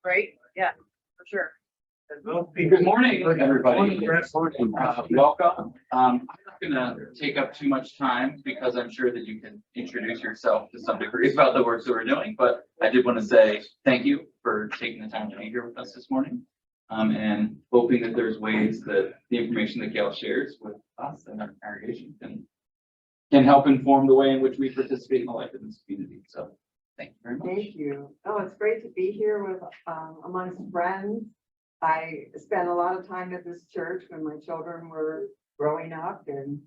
Right? Yeah, for sure. Good morning, everybody. Welcome. I'm not going to take up too much time because I'm sure that you can introduce yourself to some degree about the work that we're doing, but I did want to say thank you for taking the time to be here with us this morning, and hoping that there's ways that the information that Gail shares with us and our congregation can help inform the way in which we participate in the life of this community. So thank you very much. Thank you. Oh, it's great to be here with amongst friends. I spent a lot of time at this church when my children were growing up, and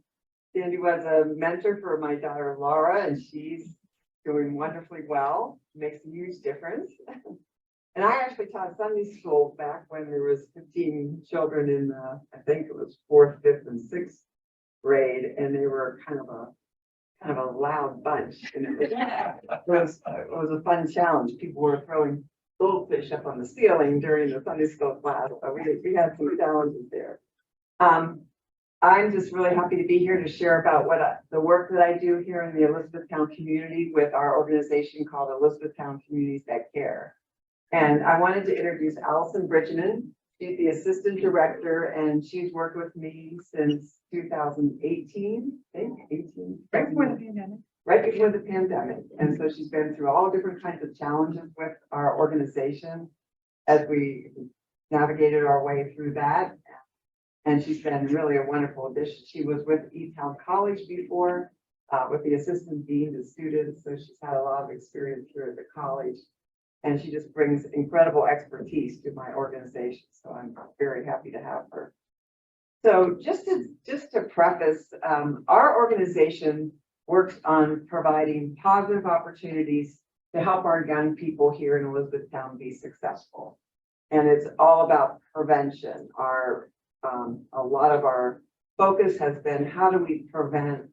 Sandy was a mentor for my daughter Laura, and she's doing wonderfully well. Makes a huge difference. And I actually taught Sunday school back when there was 15 children in I think it was 4th, 5th, and 6th grade, and they were kind of a loud bunch, and it was a fun challenge. People were throwing goldfish up on the ceiling during the Sunday school class, so we had some challenges there. I'm just really happy to be here to share about the work that I do here in the Elizabethtown community with our organization called Elizabethtown Communities That Care. And I wanted to introduce Allison Bridgman. She's the assistant director, and she's worked with me since 2018, I think, 18. Right before the pandemic. Right before the pandemic. And so she's been through all different kinds of challenges with our organization as we navigated our way through that. And she's been really a wonderful addition. She was with Town College before, with the assistant dean to students. So she's had a lot of experience here at the college. And she just brings incredible expertise to my organization. So I'm very happy to have her. So just to preface, our organization works on providing positive opportunities to help our young people here in Elizabethtown be successful. And it's all about prevention. A lot of our focus has been how do we prevent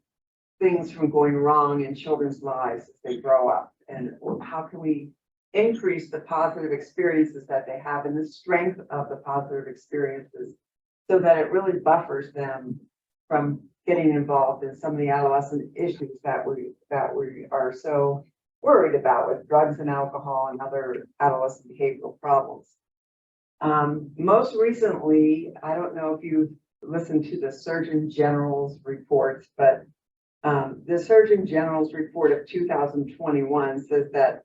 things from going wrong in children's lives as they grow up, and how can we increase the positive experiences that they have and the strength of the positive experiences so that it really buffers them from getting involved in some of the adolescent issues that we are so worried about with drugs and alcohol and other adolescent behavioral problems. Most recently, I don't know if you've listened to the Surgeon General's reports, but the Surgeon General's report of 2021 says that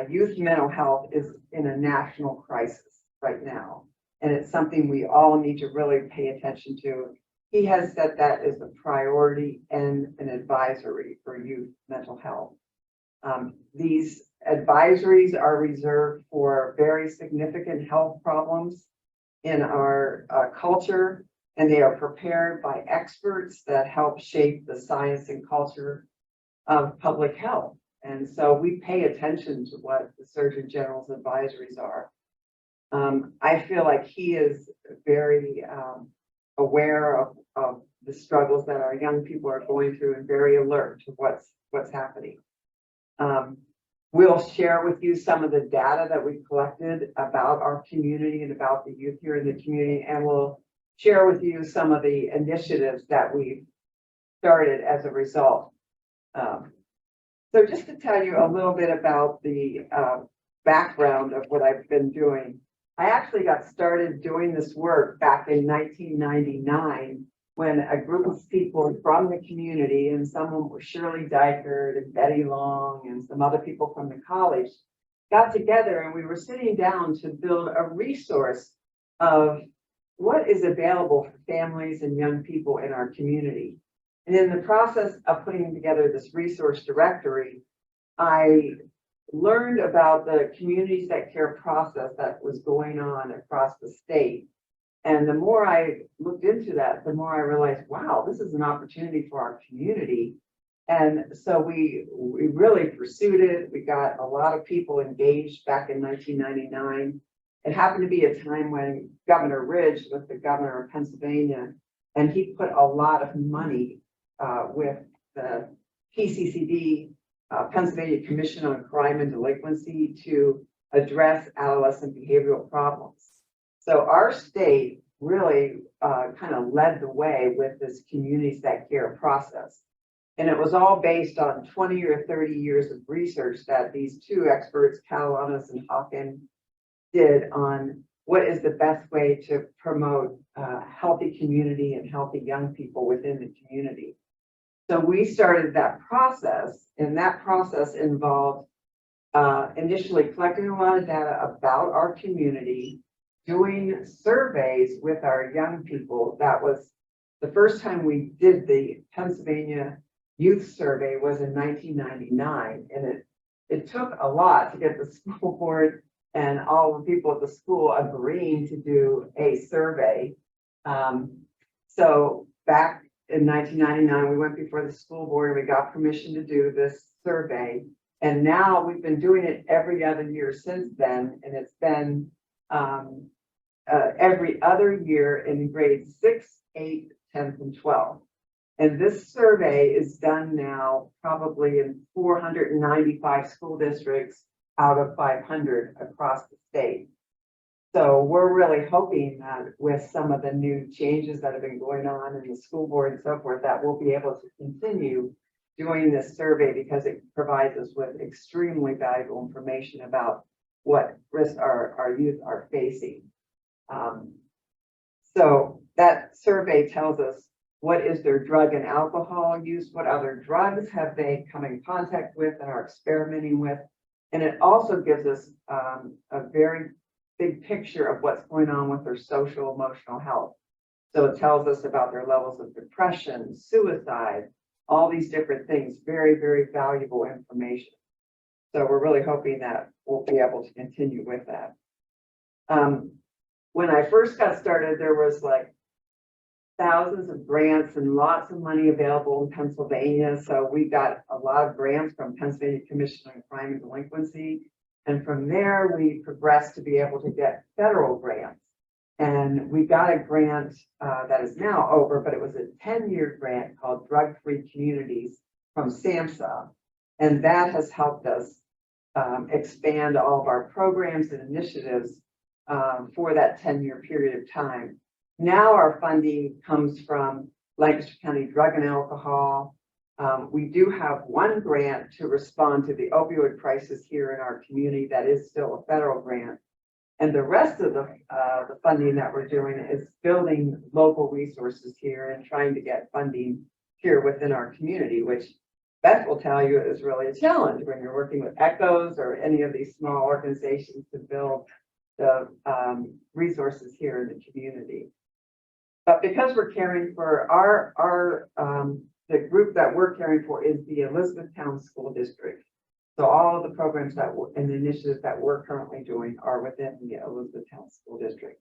youth mental health is in a national crisis right now, and it's something we all need to really pay attention to. He has set that as a priority and an advisory for youth mental health. These advisories are reserved for very significant health problems in our culture, and they are prepared by experts that help shape the science and culture of public health. And so we pay attention to what the Surgeon General's advisories are. I feel like he is very aware of the struggles that our young people are going through and very alert to what's happening. We'll share with you some of the data that we collected about our community and about the youth here in the community, and we'll share with you some of the initiatives that we've started as a result. So just to tell you a little bit about the background of what I've been doing, I actually got started doing this work back in 1999 when a group of people from the community, and some of them were Shirley Dykert and Betty Long and some other people from the college, got together, and we were sitting down to build a resource of what is available for families and young people in our community. And in the process of putting together this resource directory, I learned about the Communities That Care process that was going on across the state. And the more I looked into that, the more I realized, wow, this is an opportunity for our community. And so we really pursued it. We got a lot of people engaged back in 1999. It happened to be a time when Governor Ridge was the governor of Pennsylvania, and he put a lot of money with the PCCD, Pennsylvania Commission on Crime and Delinquency, to address adolescent behavioral problems. So our state really kind of led the way with this Communities That Care process. And it was all based on 20 or 30 years of research that these two experts, Catalanis and Hawken, did on what is the best way to promote healthy community and healthy young people within the community. So we started that process, and that process involved initially collecting a lot of data about our community, doing surveys with our young people. That was the first time we did the Pennsylvania Youth Survey was in 1999, and it took a lot to get the school board and all the people at the school agreeing to do a survey. So back in 1999, we went before the school board and we got permission to do this survey. And now we've been doing it every other year since then. And it's been every other year in grades 6, 8, 10th, and 12th. And this survey is done now probably in 495 school districts out of 500 across the state. So we're really hoping that with some of the new changes that have been going on in the school board and so forth, that we'll be able to continue doing this survey because it provides us with extremely valuable information about what risks our youth are facing. So that survey tells us what is their drug and alcohol use, what other drugs have they come in contact with and are experimenting with. And it also gives us a very big picture of what's going on with their social emotional health. So it tells us about their levels of depression, suicide, all these different things, very, very valuable information. So we're really hoping that we'll be able to continue with that. When I first got started, there was like thousands of grants and lots of money available in Pennsylvania. So we got a lot of grants from Pennsylvania Commission on Crime and Delinquency. And from there, we progressed to be able to get federal grants. And we got a grant that is now over, but it was a 10-year grant called Drug-Free Communities from SAMHSA. And that has helped us expand all of our programs and initiatives for that 10-year period of time. Now our funding comes from Lancaster County Drug and Alcohol. We do have one grant to respond to the opioid crisis here in our community that is still a federal grant. And the rest of the funding that we're doing is building local resources here and trying to get funding here within our community, which Beth will tell you is really a challenge when you're working with ECHOs or any of these small organizations to build the resources here in the community. But because we're caring for the group that we're caring for is the Elizabethtown School District. So all of the programs that and the initiatives that we're currently doing are within the Elizabethtown School District.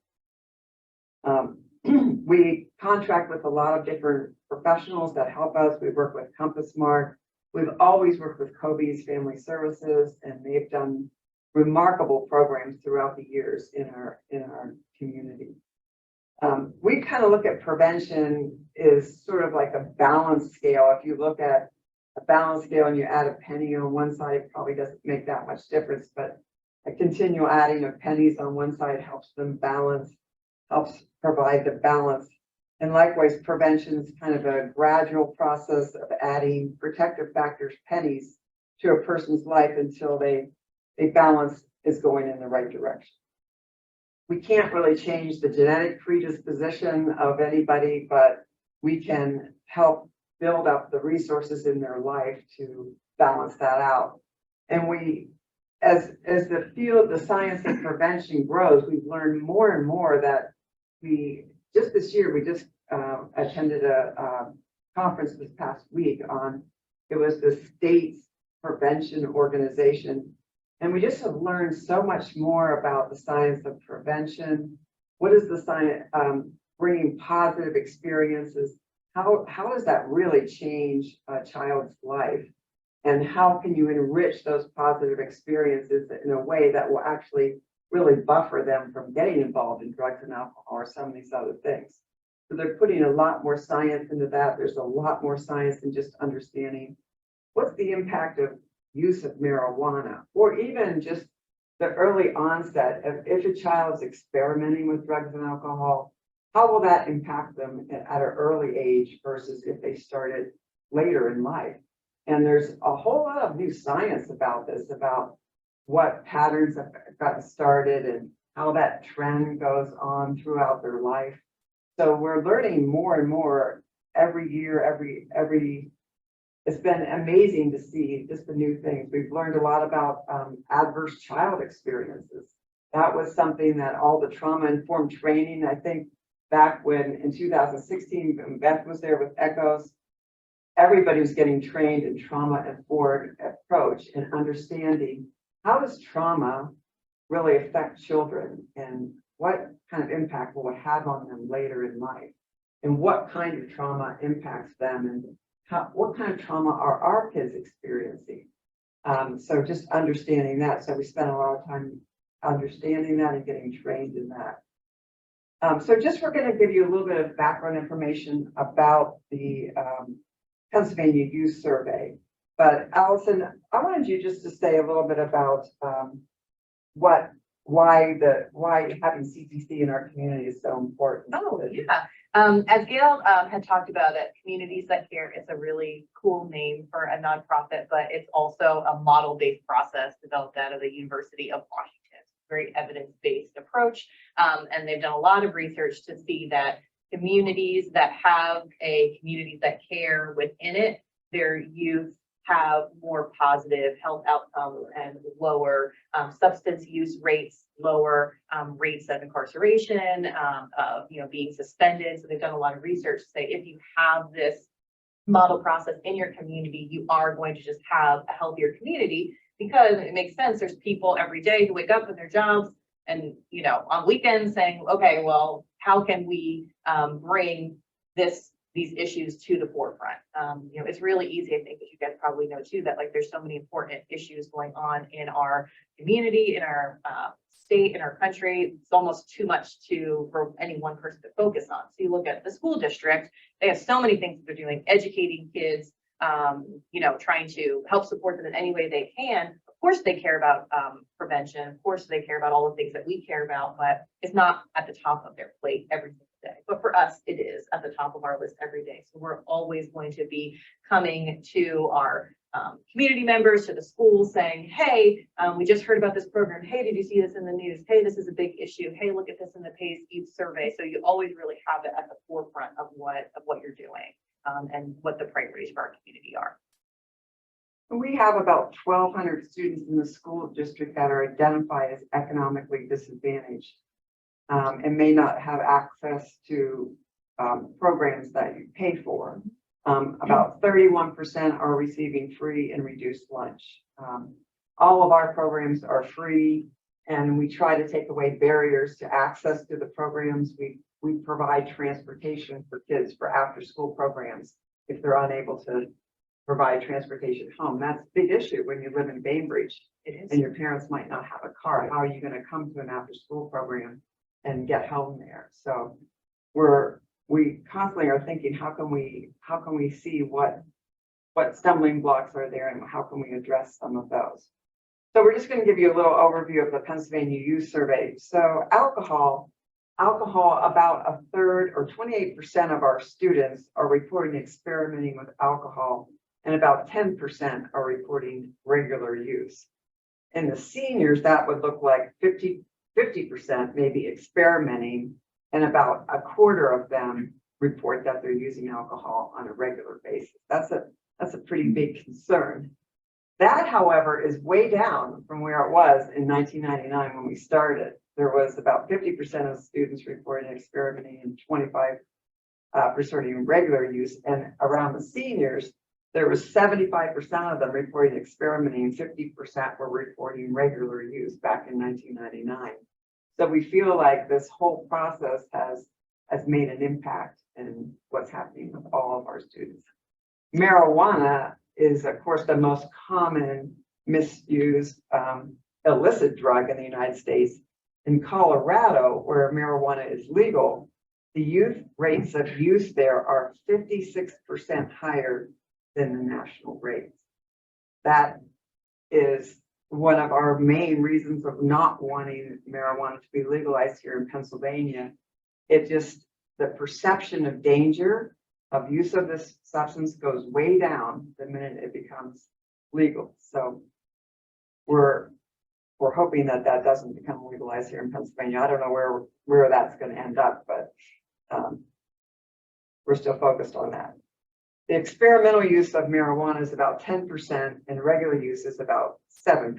We contract with a lot of different professionals that help us. We work with Compass Smart. We've always worked with Kobe's Family Services, and they've done remarkable programs throughout the years in our community. We kind of look at prevention is sort of like a balance scale. If you look at a balance scale and you add a penny on one side, it probably doesn't make that much difference, but a continual adding of pennies on one side helps them balance, helps provide the balance. And likewise, prevention is kind of a gradual process of adding protective factors, pennies, to a person's life until they balance is going in the right direction. We can't really change the genetic predisposition of anybody, but we can help build up the resources in their life to balance that out. And we, as the field, the science of prevention grows, we've learned more and more that just this year, we just attended a conference this past week on, it was the state's prevention organization. And we just have learned so much more about the science of prevention. What is the science, bringing positive experiences? How does that really change a child's life? And how can you enrich those positive experiences in a way that will actually really buffer them from getting involved in drugs and alcohol or some of these other things? So they're putting a lot more science into that. There's a lot more science than just understanding what's the impact of use of marijuana, or even just the early onset of if a child's experimenting with drugs and alcohol, how will that impact them at an early age versus if they started later in life? And there's a whole lot of new science about this, about what patterns have gotten started and how that trend goes on throughout their life. So we're learning more and more every year, it's been amazing to see just the new things. We've learned a lot about adverse child experiences. That was something that all the trauma-informed training, I think back when in 2016, when Beth was there with ECHOS, everybody was getting trained in trauma-informed approach and understanding how does trauma really affect children and what kind of impact will it have on them later in life, and what kind of trauma impacts them, and what kind of trauma are our kids experiencing. So just understanding that. So we spent a lot of time understanding that and getting trained in that. So just we're going to give you a little bit of background information about the Pennsylvania Youth Survey. But Allison, I wanted you just to say a little bit about why having CTC in our community is so important. Oh, yeah. As Gail had talked about it, Communities That Care is a really cool name for a nonprofit, but it's also a model-based process developed out of the University of Washington. Very evidence-based approach. And they've done a lot of research to see that communities that have a Communities That Care within it, their youth have more positive health outcomes and lower substance use rates, lower rates of incarceration, of being suspended. So they've done a lot of research to say if you have this model process in your community, you are going to just have a healthier community, because it makes sense. There's people every day who wake up in their jobs and on weekends saying, okay, well, how can we bring these issues to the forefront? It's really easy, I think, as you guys probably know too, that like there's so many important issues going on in our community, in our state, in our country. It's almost too much for any one person to focus on. So you look at the school district, they have so many things that they're doing, educating kids, trying to help support them in any way they can. Of course, they care about prevention. Of course, they care about all the things that we care about, but it's not at the top of their plate every single day. But for us, it is at the top of our list every day. So we're always going to be coming to our community members, to the schools, saying, hey, we just heard about this program. Hey, did you see this in the news? Hey, this is a big issue. Hey, look at this in the PACE Youth Survey. So you always really have it at the forefront of what you're doing and what the priorities for our community are. We have about 1,200 students in the school district that are identified as economically disadvantaged and may not have access to programs that you pay for. About 31% are receiving free and reduced lunch. All of our programs are free, and we try to take away barriers to access to the programs. We provide transportation for kids for after-school programs if they're unable to provide transportation home. That's a big issue when you live in Bainbridge and your parents might not have a car. How are you going to come to an after-school program and get home there? So we constantly are thinking, how can we see what stumbling blocks are there and how can we address some of those? So we're just going to give you a little overview of the Pennsylvania Youth Survey. So alcohol, about a third or 28% of our students are reporting experimenting with alcohol, and about 10% are reporting regular use. In the seniors, that would look like 50% maybe experimenting, and about a quarter of them report that they're using alcohol on a regular basis. That's a pretty big concern. That, however, is way down from where it was in 1999 when we started. There was about 50% of students reporting experimenting and 25% reporting regular use. And around the seniors, there was 75% of them reporting experimenting, 50% were reporting regular use back in 1999. So we feel like this whole process has made an impact in what's happening with all of our students. Marijuana is, of course, the most common misused illicit drug in the United States. In Colorado, where marijuana is legal, the youth rates of use there are 56% higher than the national rates. That is one of our main reasons of not wanting marijuana to be legalized here in Pennsylvania. The perception of danger of use of this substance goes way down the minute it becomes legal. So we're we're hoping that that doesn't become legalized here in Pennsylvania. I don't know where that's going to end up, but we're still focused on that. The experimental use of marijuana is about 10% and regular use is about 7%.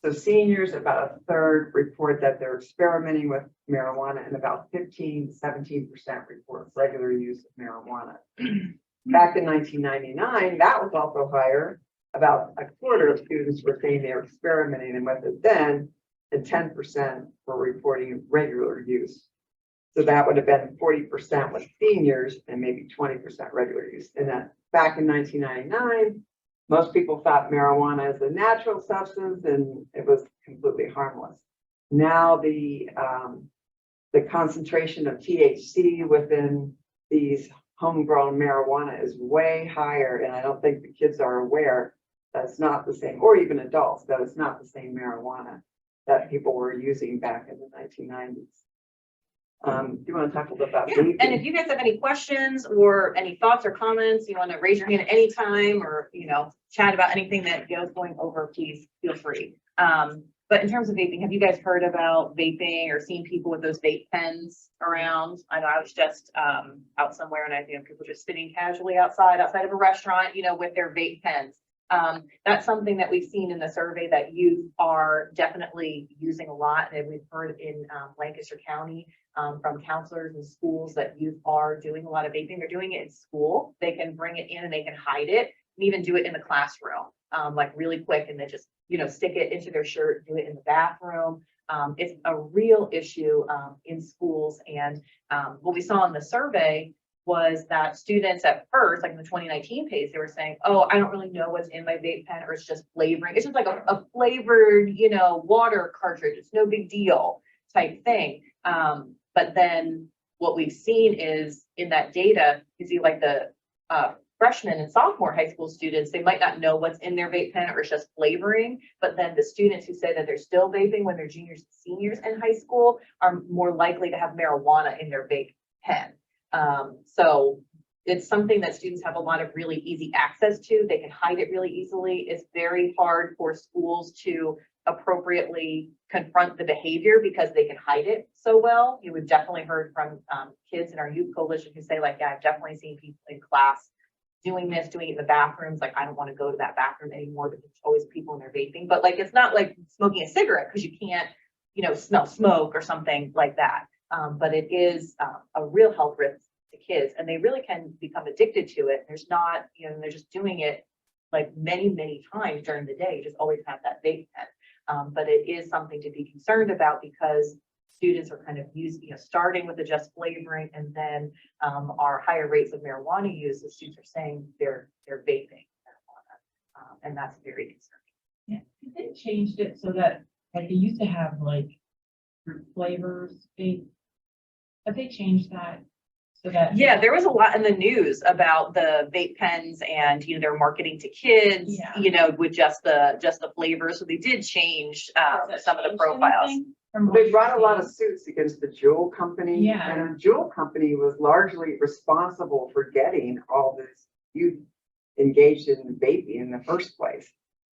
So seniors, about a third report that they're experimenting with marijuana, and about 17% report regular use of marijuana. Back in 1999, that was also higher. About a quarter of students were saying they were experimenting with it then, and 10% were reporting regular use. So that would have been 40% with seniors and maybe 20% regular use. And that back in 1999, most people thought marijuana is a natural substance and it was completely harmless. Now the concentration of THC within these homegrown marijuana is way higher, and I don't think the kids are aware that it's not the same, or even adults, that it's not the same marijuana that people were using back in the 1990s. Do you want to talk a little bit about vaping? And if you guys have any questions or any thoughts or comments, you want to raise your hand at any time, or chat about anything that Gail's going over, please feel free. But in terms of vaping, have you guys heard about vaping or seen people with those vape pens around? I know I was just out somewhere, and I think people just sitting casually outside of a restaurant, with their vape pens. That's something that we've seen in the survey that youth are definitely using a lot, and we've heard in Lancaster County from counselors and schools that youth are doing a lot of vaping. They're doing it in school. They can bring it in and they can hide it, and even do it in the classroom, like really quick, and then just stick it into their shirt, do it in the bathroom. It's a real issue in schools, and what we saw in the survey was that students at first, like in the 2019 PACE, they were saying, oh, I don't really know what's in my vape pen, or it's just flavoring. It's just like a flavored, water cartridge. It's no big deal type thing. But then what we've seen is in that data, you see like the freshmen and sophomore high school students, they might not know what's in their vape pen, or it's just flavoring. But then the students who say that they're still vaping when they're juniors and seniors in high school are more likely to have marijuana in their vape pen. So it's something that students have a lot of really easy access to. They can hide it really easily. It's very hard for schools to appropriately confront the behavior because they can hide it so well. We've definitely heard from kids in our youth coalition who say, like, yeah, I've definitely seen people in class doing it in the bathrooms. Like, I don't want to go to that bathroom anymore because there's always people in there vaping. But like, it's not like smoking a cigarette, because you can't, smell smoke or something like that. But it is a real health risk to kids, and they really can become addicted to it. There's not, they're just doing it like many, many times during the day. You just always have that vape pen. But it is something to be concerned about, because students are kind of starting with the just flavoring, and then our higher rates of marijuana use, the students are saying they're vaping marijuana, and that's very concerning. Yeah, they changed it so that, like, they used to have like fruit flavors. Have they changed that so that? Yeah, there was a lot in the news about the vape pens, and they're marketing to kids, with just the flavors. So they did change some of the profiles. They brought a lot of suits against the Juul company, and the Juul company was largely responsible for getting all this youth engaged in vaping in the first place.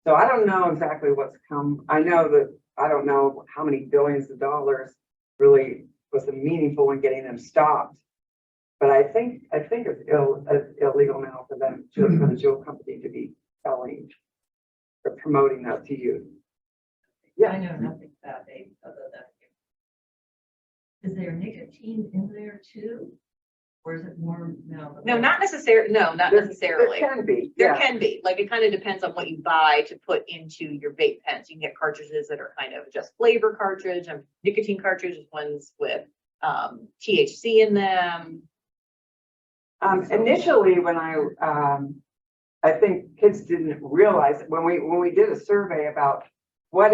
So I don't know exactly what's come. I don't know how many billions of dollars really was meaningful in getting them stopped. But I think it's illegal now for them, for the Juul company, to be selling or promoting that to youth. Yeah, I know nothing about vapes other than. Is there nicotine in there too? Or is it more? No, not necessarily. No, not necessarily. There can be. There can be. Like, it kind of depends on what you buy to put into your vape pens. You can get cartridges that are kind of just flavor cartridge, and nicotine cartridges, ones with THC in them. Initially, when I think kids didn't realize it, when we did a survey about what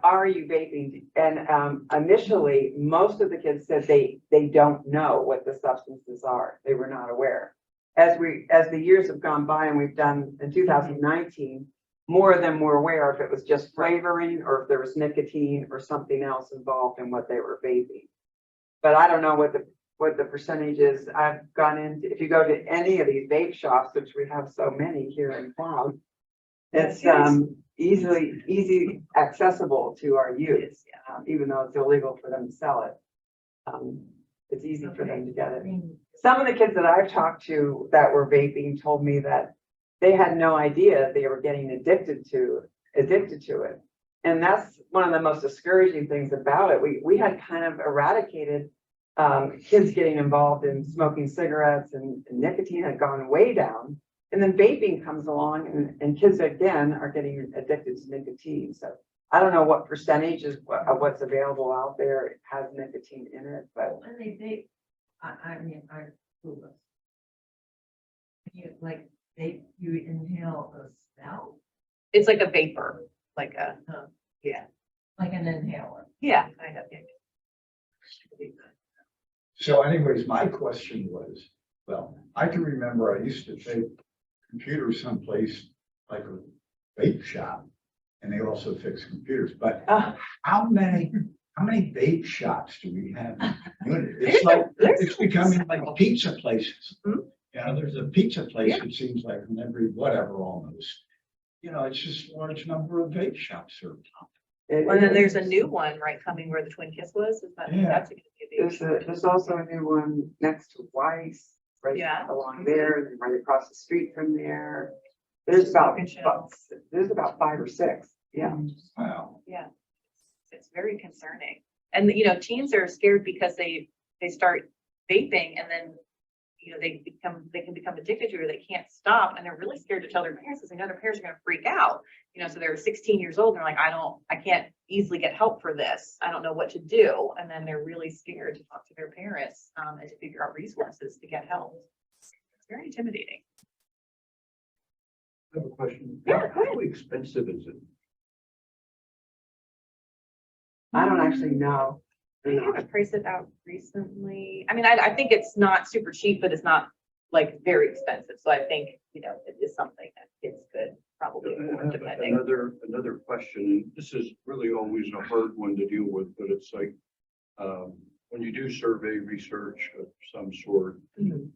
are you vaping, and initially most of the kids said they don't know what the substances are. They were not aware. As the years have gone by, and we've done in 2019, more of them were aware if it was just flavoring, or if there was nicotine or something else involved in what they were vaping. But I don't know what the percentage is. I've gone into, if you go to any of these vape shops, which we have so many here in town, It's, easy accessible to our youth, even though it's illegal for them to sell it. It's easy for them to get it. Some of the kids that I've talked to that were vaping told me that they had no idea they were getting addicted to it. And that's one of the most discouraging things about it. We had kind of eradicated kids getting involved in smoking cigarettes, and nicotine had gone way down. And then vaping comes along, and kids again are getting addicted to nicotine. So I don't know what percentage of what's available out there has nicotine in it, but When they vape, I mean, I clueless. You like you inhale a smell, It's like a vapor, like a, yeah, like an inhaler. yeah, kind of. So anyways, my question was, well, I can remember I used to take computers someplace like a vape shop, and they also fix computers, but how many vape shops do we have in the community? It's like, it's becoming like pizza places. Hmm? You know, there's a pizza place, it seems like, in every whatever almost. You know, it's just a large number of vape shops are. And then there's a new one, right, coming where the Twin Kiss was, is that, Yeah. that's gonna be a big. there's also a new one next to Weiss, right Yeah. along there, and right across the street from there. There's about 5 or 6. Yeah. Wow. Yeah, it's very concerning. And, teens are scared because they start vaping, and then, they can become addicted to it, or they can't stop, and they're really scared to tell their parents because they know their parents are gonna freak out. So they're 16 years old, and they're like, I can't easily get help for this. I don't know what to do. And then they're really scared to talk to their parents, and to figure out resources to get help. It's very intimidating. I have a question. Yeah, go ahead. How expensive is it? I don't actually know. I haven't priced it out recently. I mean, I think it's not super cheap, but it's not like very expensive. So I think, it is something that kids could probably afford, depending. Another question, this is really always a hard one to deal with, but it's like, when you do survey research of some sort, Mhm.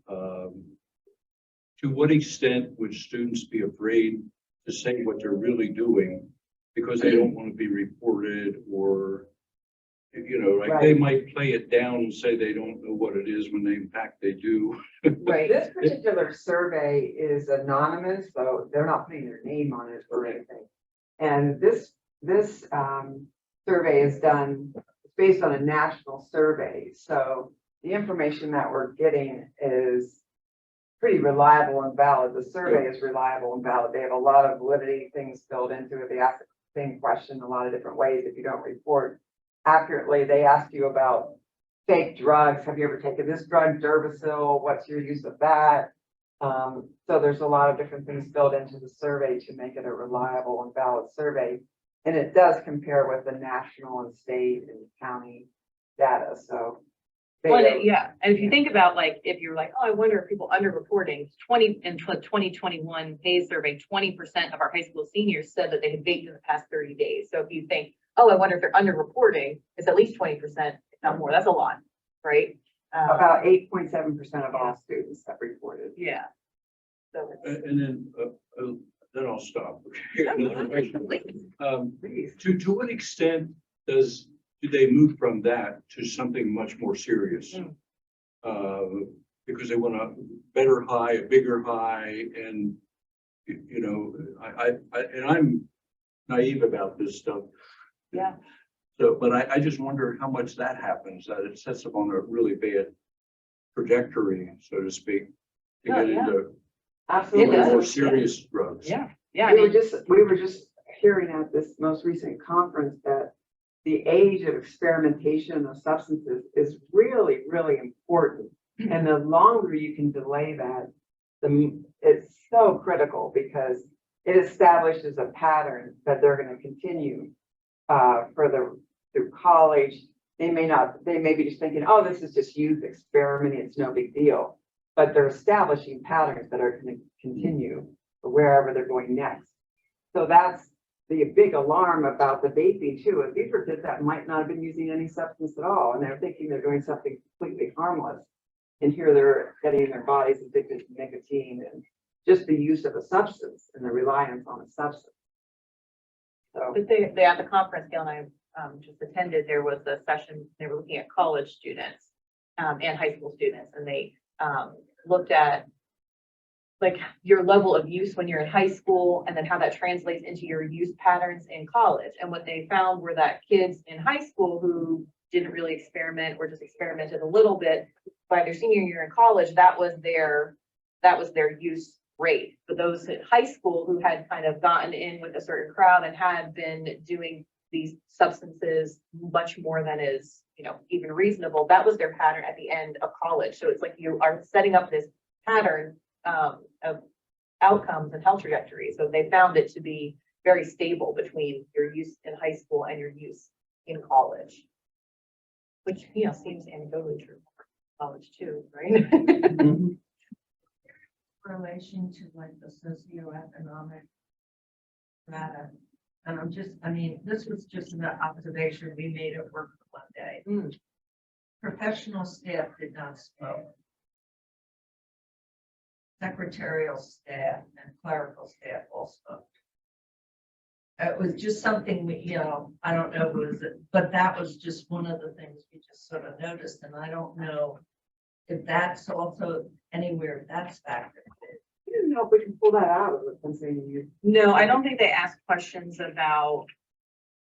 to what extent would students be afraid to say what they're really doing because they don't want to be reported, or, like they might play it down and say they don't know what it is when they in fact they do. Right. This particular survey is anonymous, so they're not putting their name on it or anything. And this survey is done based on a national survey. So the information that we're getting is pretty reliable and valid. The survey is reliable and valid. They have a lot of validity things filled into it. They ask the same question a lot of different ways. If you don't report accurately, they ask you about fake drugs. Have you ever taken this drug, Duracell? What's your use of that? So there's a lot of different things filled into the survey to make it a reliable and valid survey. And it does compare with the national and state and county data. So Well, yeah, and if you think about, like, if you're like, oh, I wonder if people underreporting, 2021 PACE survey, 20% of our high school seniors said that they had vaped in the past 30 days. So if you think, oh, I wonder if they're underreporting, it's at least 20%, if not more. That's a lot, right? about 8.7% of all students have reported. Yeah. So it's. And then I'll stop. Please. To what extent do they move from that to something much more serious? Because they want a better high, a bigger high, and I'm naive about this stuff. Yeah. So, but I just wonder how much that happens, that it sets them on a really bad trajectory, so to speak, to Oh, get yeah. into Absolutely. more serious drugs. Yeah. Yeah. I We mean, were just hearing at this most recent conference that the age of experimentation of substances is really, really important. And the longer you can delay that, it's so critical, because it establishes a pattern that they're going to continue through college. They may be just thinking, oh, this is just youth experimenting, it's no big deal. But they're establishing patterns that are going to continue wherever they're going next. So that's the big alarm about the vaping too. If these were kids that might not have been using any substance at all, and they're thinking they're doing something completely harmless, and here they're getting their bodies addicted to nicotine, and just the use of a substance and the reliance on a substance. So, But they at the conference, Gail and I just attended, there was a session, they were looking at college students and high school students, and they looked at like your level of use when you're in high school and then how that translates into your use patterns in college. And what they found were that kids in high school who didn't really experiment or just experimented a little bit, by their senior year in college, that was their use rate. But those in high school who had kind of gotten in with a certain crowd and had been doing these substances much more than is, even reasonable, that was their pattern at the end of college. So it's like you are setting up this pattern of outcomes and health trajectories. So they found it to be very stable between your use in high school and your use in college, which, seems anecdotally true for college too, right? Relation to like the socioeconomic data. And this was just an observation we made at work one day. Professional staff did not smoke. Secretarial staff and clerical staff all smoked. It was just something we, I don't know, but that was just one of the things we just sort of noticed, and I don't know if that's also anywhere that's factored in. I don't know if we can pull that out of the Pennsylvania youth. No, I don't think they asked questions about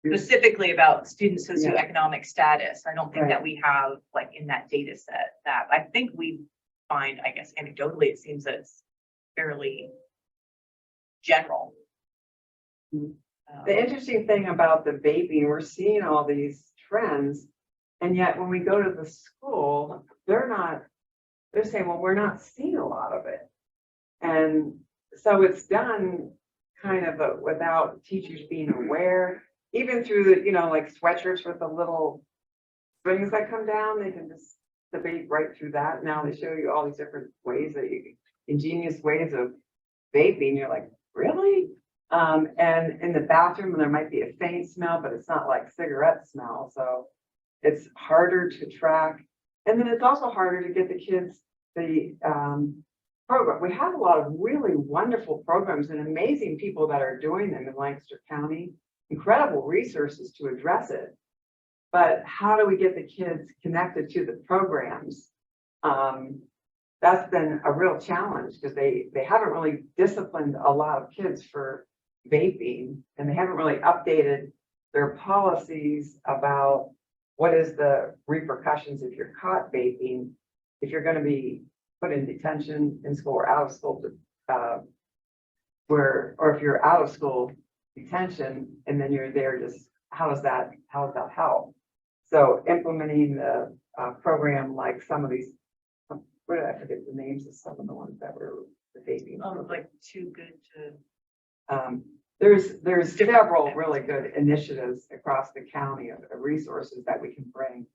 specifically about student socioeconomic status. I don't think Right. that we have like in that data set that. I think we find, I guess anecdotally, it seems that it's fairly general. The interesting thing about the vaping, we're seeing all these trends, and yet when we go to the school, they're saying, well, we're not seeing a lot of it. And so it's done kind of without teachers being aware, even through the, like sweatshirts with the little strings that come down, they can just debate right through that. Now they show you all these different ways ingenious ways of vaping. You're like, really? And in the bathroom, there might be a faint smell, but it's not like cigarette smell. So it's harder to track. And then it's also harder to get the kids the program. We have a lot of really wonderful programs and amazing people that are doing them in Lancaster County, incredible resources to address it. But how do we get the kids connected to the programs? That's been a real challenge because they haven't really disciplined a lot of kids for vaping, and they haven't really updated their policies about what is the repercussions if you're caught vaping, if you're going to be put in detention in school or out of school, or if you're out of school detention and then you're there, just how does that help? So implementing the program, like some of these, what did I forget the names of some of the ones that were the vaping? Like too good to. There's several really good initiatives across the county of resources that we can bring.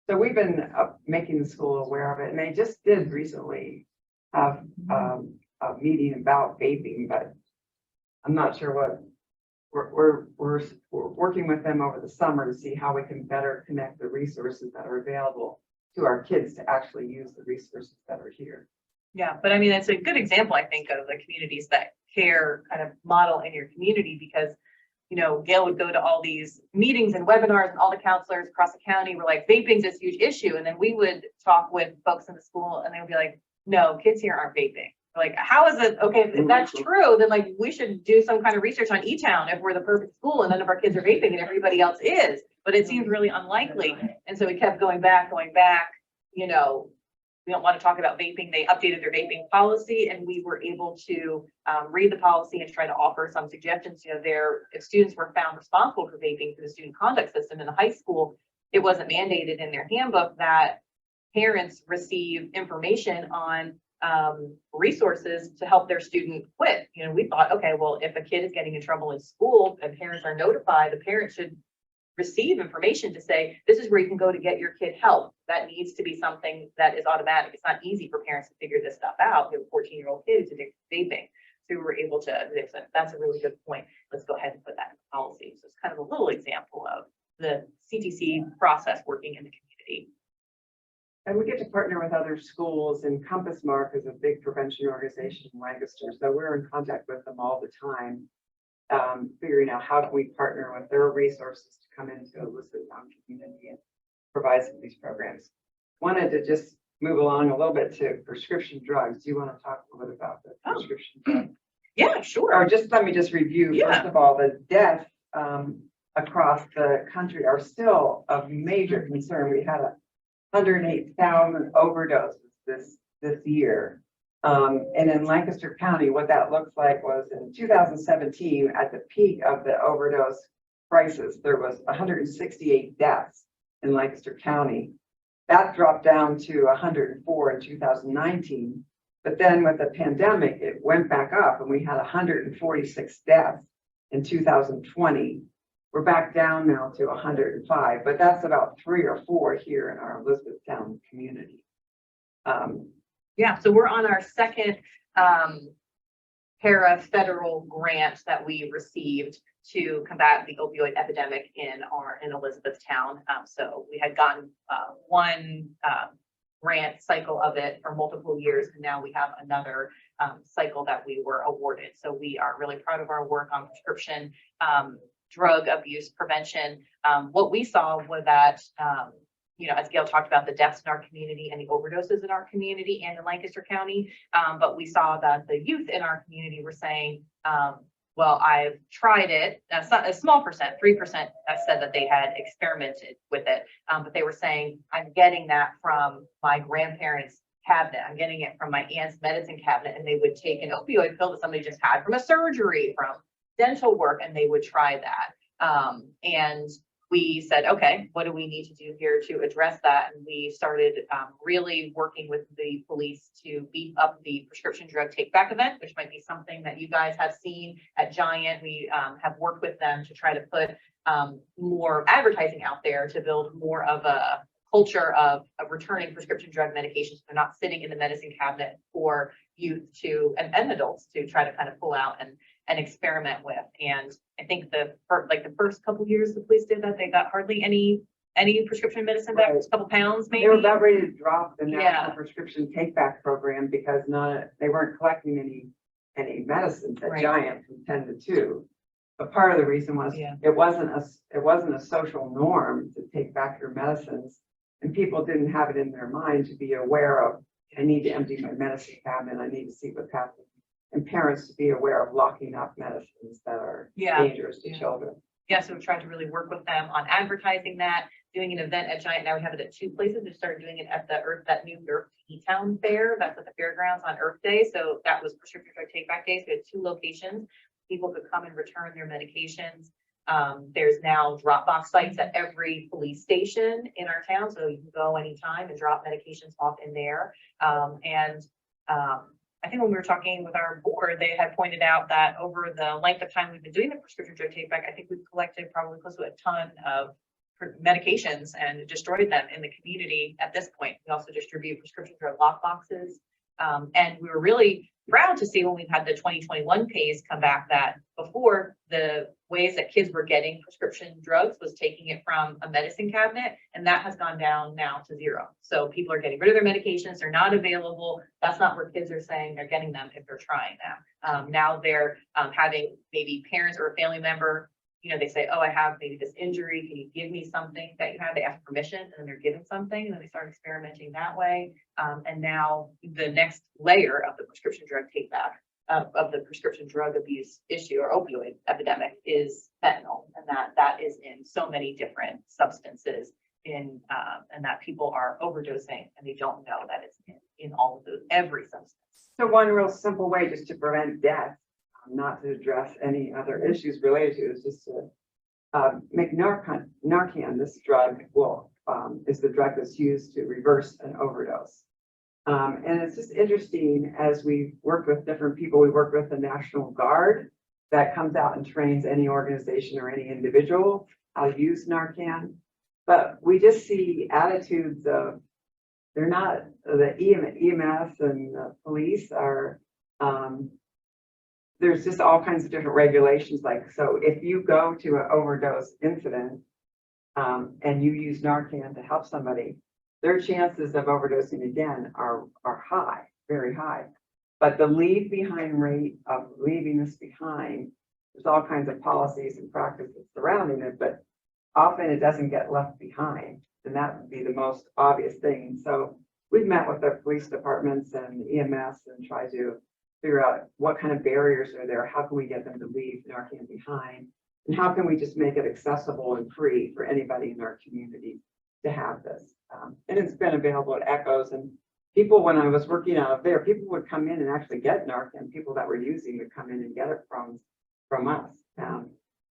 So we've been making the school aware of it, and they just did recently have a meeting about vaping, but I'm not sure what. We're working with them over the summer to see how we can better connect the resources that are available to our kids to actually use the resources that are here. Yeah, but I mean, it's a good example, I think, of the communities that care kind of model in your community, because, Gail would go to all these meetings and webinars, and all the counselors across the county were like, vaping's this huge issue. And then we would talk with folks in the school and they would be like, no, kids here aren't vaping. Like, how is it? Okay, if that's true, then like we should do some kind of research on E-Town if we're the perfect school and none of our kids are vaping and everybody else is. But it seems really unlikely. And so we kept going back, we don't want to talk about vaping. They updated their vaping policy, and we were able to read the policy and try to offer some suggestions. If students were found responsible for vaping through the student conduct system in the high school, it wasn't mandated in their handbook that parents receive information on resources to help their student quit. We thought, okay, well, if a kid is getting in trouble in school and parents are notified, the parent should receive information to say, this is where you can go to get your kid help. That needs to be something that is automatic. It's not easy for parents to figure this stuff out. You have a 14-year-old kid who's addicted to vaping. So we were able to, that's a really good point. Let's go ahead and put that in the policy. So it's kind of a little example of the CTC process working in the community. And we get to partner with other schools, and Compass Mark is a big prevention organization in Lancaster, so we're in contact with them all the time. Figuring out how can we partner with their resources to come into Elizabethtown community and provide some of these programs. Wanted to just move along a little bit to prescription drugs. Do you want to talk a little bit about the prescription drugs? Yeah, Or sure. just let me just review, Yeah. first of all, the deaths across the country are still of major concern. We had 108,000 overdoses this year. And in Lancaster County, what that looks like was in 2017, at the peak of the overdose crisis, there was 168 deaths in Lancaster County. That dropped down to 104 in 2019. But then with the pandemic, it went back up and we had 146 deaths in 2020. We're back down now to 105, but that's about 3 or 4 here in our Elizabethtown community. Yeah, so we're on our second para-federal grant that we received to combat the opioid epidemic in Elizabethtown. So we had gotten one grant cycle of it for multiple years, and now we have another cycle that we were awarded. So we are really proud of our work on prescription drug abuse prevention. What we saw was that, as Gail talked about, the deaths in our community and the overdoses in our community and in Lancaster County, but we saw that the youth in our community were saying, well, I've tried it. That's not a small percent, 3% said that they had experimented with it. But they were saying, I'm getting that from my grandparents' cabinet. I'm getting it from my aunt's medicine cabinet. And they would take an opioid pill that somebody just had from a surgery, from dental work, and they would try that. And we said, okay, what do we need to do here to address that? And we started really working with the police to beef up the prescription drug take back event, which might be something that you guys have seen at Giant. We have worked with them to try to put more advertising out there to build more of a culture of returning prescription drug medications. They're not sitting in the medicine cabinet for youth and adults to try to kind of pull out and experiment with. And I think the first couple of years the police did that, they got hardly any prescription medicine back, a couple pounds maybe. They were about ready to drop the Yeah. National Prescription Take Back Program because they weren't collecting any medicines at Right. Giant from 10 to 2. But part of the reason was Yeah. it wasn't a social norm to take back your medicines, and people didn't have it in their mind to be aware of, I need to empty my medicine cabinet, I need to see what's happening. And parents to be aware of locking up medicines that are Yeah. dangerous to Yeah. children. Yeah, so we tried to really work with them on advertising that, doing an event at Giant. Now we have it at 2 places. We started doing it at that new Earth E-Town Fair. That's at the fairgrounds on Earth Day. So that was prescription drug take back day. So we had 2 locations. People could come and return their medications. There's now drop box sites at every police station in our town. So you can go anytime and drop medications off in there. I think when we were talking with our board, they had pointed out that over the length of time we've been doing the prescription drug take back, I think we've collected probably close to a ton of medications and destroyed them in the community at this point. We also distribute prescription drug lock boxes. And we were really proud to see when we've had the 2021 case come back that before, the ways that kids were getting prescription drugs was taking it from a medicine cabinet, and that has gone down now to 0. So people are getting rid of their medications. They're not available. That's not where kids are saying they're getting them if they're trying them. Now they're having maybe parents or a family member, they say, oh, I have maybe this injury. Can you give me something that you have? They ask permission, and then they're given something, and then they start experimenting that way. And now the next layer of the prescription drug take back of the prescription drug abuse issue or opioid epidemic is fentanyl, and that is in so many different substances and that people are overdosing and they don't know that it's in all of those, every substance. So one real simple way just to prevent death, not to address any other issues related to it, is just to make Narcan. This drug is the drug that's used to reverse an overdose. And it's just interesting as we work with different people. We work with the National Guard that comes out and trains any organization or any individual how to use Narcan. But we just see attitudes of, they're not, the EMS and the police are, there's just all kinds of different regulations. Like, so if you go to an overdose incident and you use Narcan to help somebody, their chances of overdosing again are high, very high. But the leave behind rate of leaving this behind, there's all kinds of policies and practices surrounding it, but often it doesn't get left behind. And that would be the most obvious thing. So we've met with the police departments and EMS and tried to figure out what kind of barriers are there. How can we get them to leave Narcan behind? And how can we just make it accessible and free for anybody in our community to have this? And it's been available at Echoes, and people, when I was working out of there, people would come in and actually get Narcan. People that were using would come in and get it from us.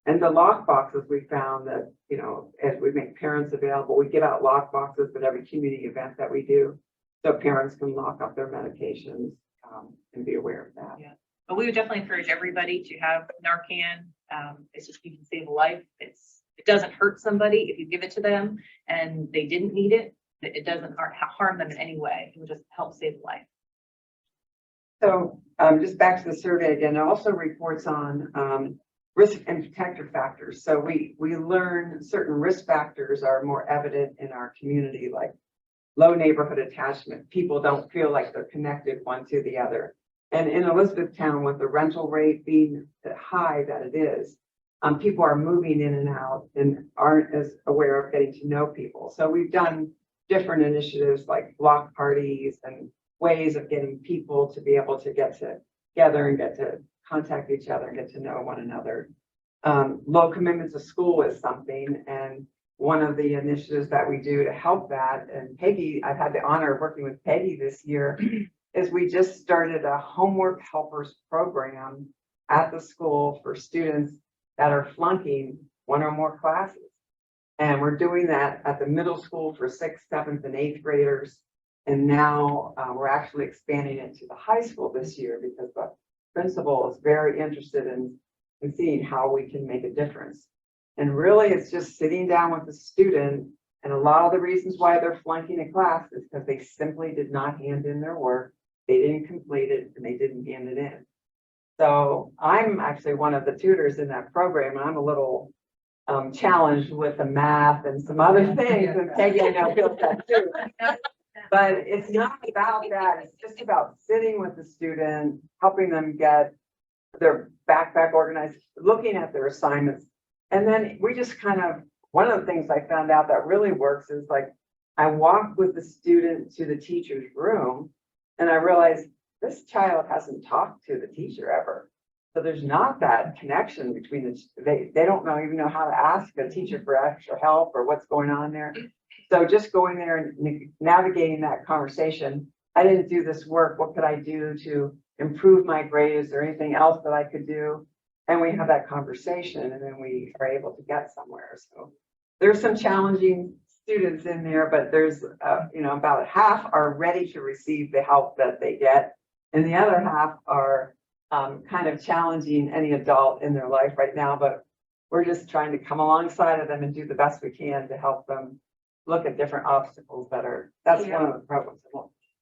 And the lock boxes, we found that, you know, as we make parents available, we give out lock boxes at every community event that we do, so parents can lock up their medications and be aware of that. Yeah. But we would definitely encourage everybody to have Narcan. It's just, you can save a life. It doesn't hurt somebody if you give it to them and they didn't need it. It doesn't harm them in any way. It will just help save a life. So just back to the survey again, it also reports on risk and protector factors. So we learn certain risk factors are more evident in our community, like low neighborhood attachment. People don't feel like they're connected one to the other. And in Elizabethtown, with the rental rate being high that it is, people are moving in and out and aren't as aware of getting to know people. So we've done different initiatives like block parties and ways of getting people to be able to get together and get to contact each other and get to know one another. Low commitment to school is something, and one of the initiatives that we do to help that, and Peggy, I've had the honor of working with Peggy this year, is we just started a homework helpers program at the school for students that are flunking one or more classes. And we're doing that at the middle school for 6th, 7th, and 8th graders. And now we're actually expanding it to the high school this year because the principal is very interested in seeing how we can make a difference. And really, it's just sitting down with the student. And a lot of the reasons why they're flunking a class is because they simply did not hand in their work. They didn't complete it and they didn't hand it in. So I'm actually one of the tutors in that program. And I'm a little challenged with the math and some other things. And Peggy, I know, feels that too. But it's not about that. It's just about sitting with the student, helping them get their backpack organized, looking at their assignments. And then we just kind of, one of the things I found out that really works is like, I walked with the student to the teacher's room and I realized this child hasn't talked to the teacher ever. So there's not that connection between they don't even know how to ask a teacher for extra help or what's going on there. So just going there and navigating that conversation, I didn't do this work. What could I do to improve my grades or anything else that I could do? And we have that conversation and then we are able to get somewhere. So there's some challenging students in there, but there's, about half are ready to receive the help that they get. And the other half are kind of challenging any adult in their life right now, but we're just trying to come alongside of them and do the best we can to help them look at different obstacles that's one of the programs.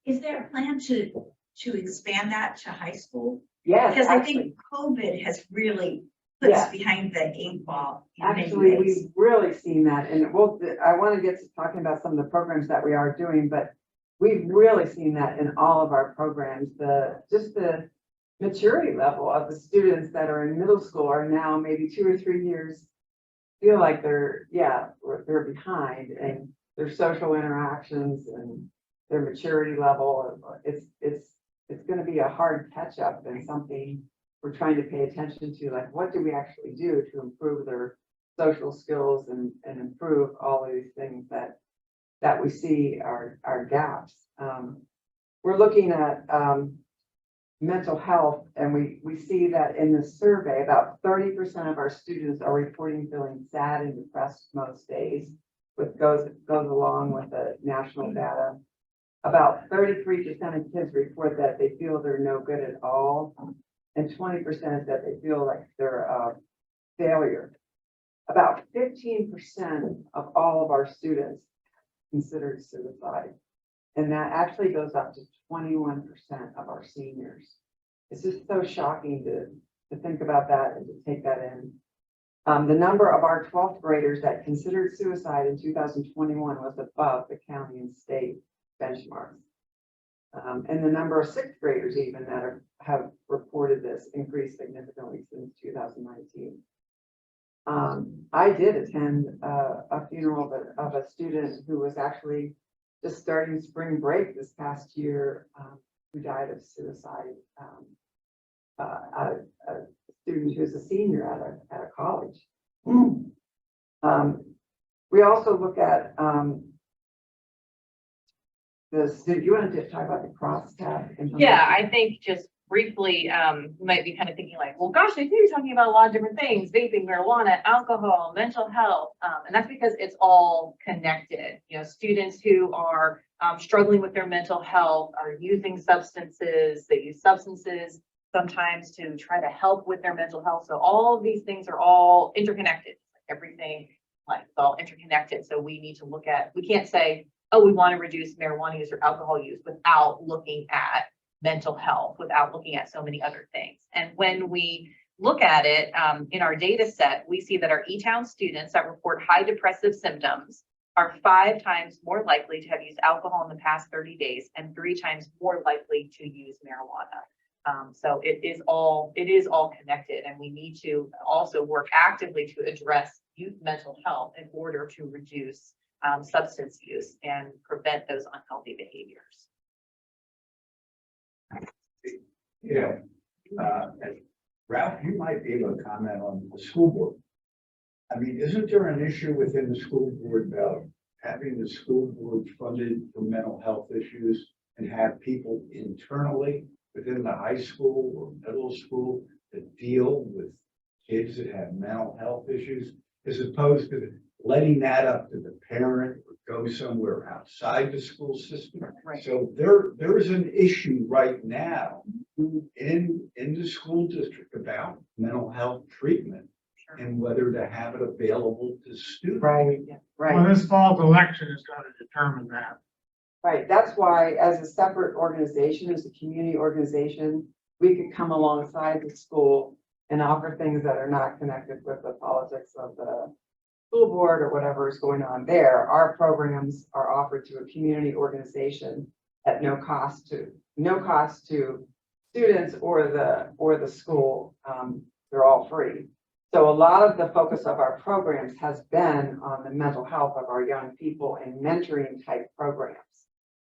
Is there a plan to expand that to high school? Yes, Because actually, I think COVID has really put Yeah. us behind the 8 ball. in many actually, ways. we've really seen that. And I want to get to talking about some of the programs that we are doing, but we've really seen that in all of our programs. Just the maturity level of the students that are in middle school are now maybe 2 or 3 years feel like they're behind, and their social interactions and their maturity level. It's going to be a hard catch up and something we're trying to pay attention to. Like, what do we actually do to improve their social skills and improve all of these things that we see are gaps. We're looking at mental health, and we see that in the survey, about 30% of our students are reporting feeling sad and depressed most days, which goes along with the national data. About 33% of kids report that they feel they're no good at all, and 20% that they feel like they're a failure. About 15% of all of our students considered suicide. And that actually goes up to 21% of our seniors. It's just so shocking to think about that and to take that in. The number of our 12th graders that considered suicide in 2021 was above the county and state benchmarks. And the number of 6th graders even that have reported this increased significantly since 2019. I did attend a funeral of a student who was actually just starting spring break this past year, who died of suicide. A student who's a senior at a college. We also look at you wanted to talk about the crosstab? Yeah, I think just briefly, you might be kind of thinking like, well, gosh, I think you're talking about a lot of different things, vaping, marijuana, alcohol, mental health. And that's because it's all connected. You know, students who are struggling with their mental health are using substances, they use substances sometimes to try to help with their mental health. So all of these things are all interconnected. Everything, like, it's all interconnected. So we need to look at, we can't say, oh, we want to reduce marijuana use or alcohol use without looking at mental health, without looking at so many other things. And when we look at it in our data set, we see that our E-Town students that report high depressive symptoms are 5 times more likely to have used alcohol in the past 30 days and 3 times more likely to use marijuana. So it is all connected, and we need to also work actively to address youth mental health in order to reduce substance use and prevent those unhealthy behaviors. Yeah. Ralph, you might be able to comment on the school board. I mean, isn't there an issue within the school board about having the school board funded for mental health issues and have people internally within the high school or middle school that deal with kids that have mental health issues, as opposed to letting that up to the parent or go somewhere outside the school system? Right. So there is an issue right now in the school district about mental health treatment and whether to have it available to students. Right, right. Well, this fall's election is going to determine that. Right, that's why as a separate organization, as a community organization, we could come alongside the school and offer things that are not connected with the politics of the school board or whatever is going on there. Our programs are offered to a community organization at no cost to students or the school. They're all free. So a lot of the focus of our programs has been on the mental health of our young people and mentoring type programs.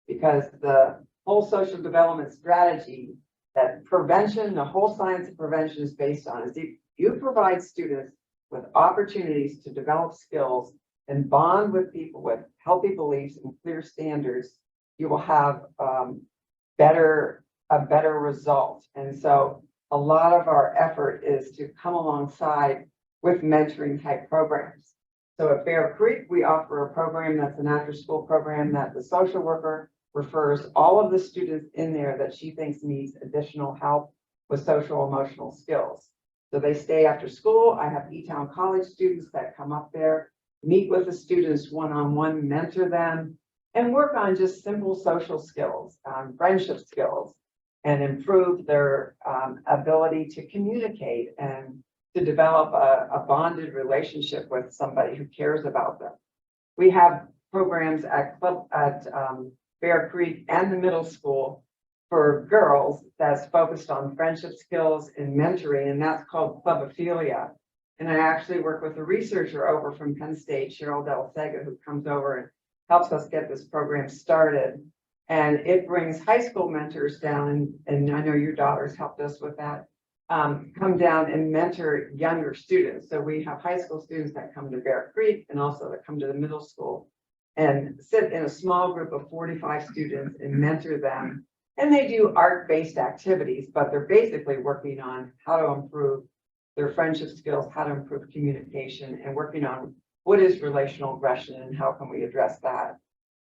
Because the whole social development strategy that prevention, the whole science of prevention is based on is if you provide students with opportunities to develop skills and bond with people with healthy beliefs and clear standards, you will have a better result. And so a lot of our effort is to come alongside with mentoring type programs. So at Bear Creek, we offer a program that's an after-school program that the social worker refers all of the students in there that she thinks needs additional help with social emotional skills. So they stay after school. I have E-Town College students that come up there, meet with the students one-on-one, mentor them, and work on just simple social skills, friendship skills, and improve their ability to communicate and to develop a bonded relationship with somebody who cares about them. We have programs at Bear Creek and the middle school for girls that's focused on friendship skills and mentoring, and that's called Clubophilia. And I actually work with a researcher over from Penn State, Cheryl Del Sega, who comes over and helps us get this program started. And it brings high school mentors down, and I know your daughters helped us with that, come down and mentor younger students. So we have high school students that come to Bear Creek and also that come to the middle school and sit in a small group of 45 students and mentor them. And they do art-based activities, but they're basically working on how to improve their friendship skills, how to improve communication, and working on what is relational aggression and how can we address that.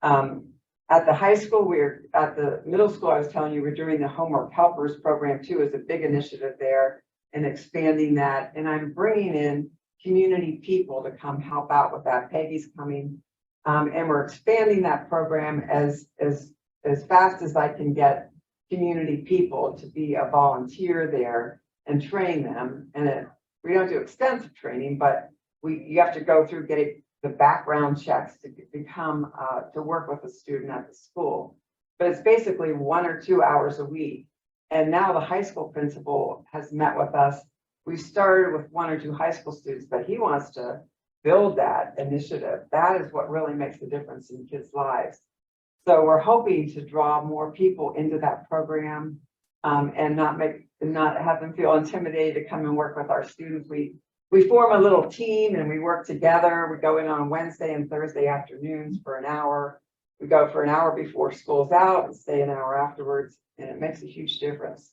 At the high school, at the middle school, I was telling you, we're doing the homework helpers program too, is a big initiative there and expanding that. And I'm bringing in community people to come help out with that. Peggy's coming. And we're expanding that program as fast as I can get community people to be a volunteer there and train them. And we don't do extensive training, but you have to go through getting the background checks to become, to work with a student at the school. But it's basically 1 or 2 hours a week. And now the high school principal has met with us. We started with 1 or 2 high school students, but he wants to build that initiative. That is what really makes the difference in kids' lives. So we're hoping to draw more people into that program, and not have them feel intimidated to come and work with our students. We form a little team and we work together. We go in on Wednesday and Thursday afternoons for an hour. We go for an hour before school's out and stay an hour afterwards, and it makes a huge difference.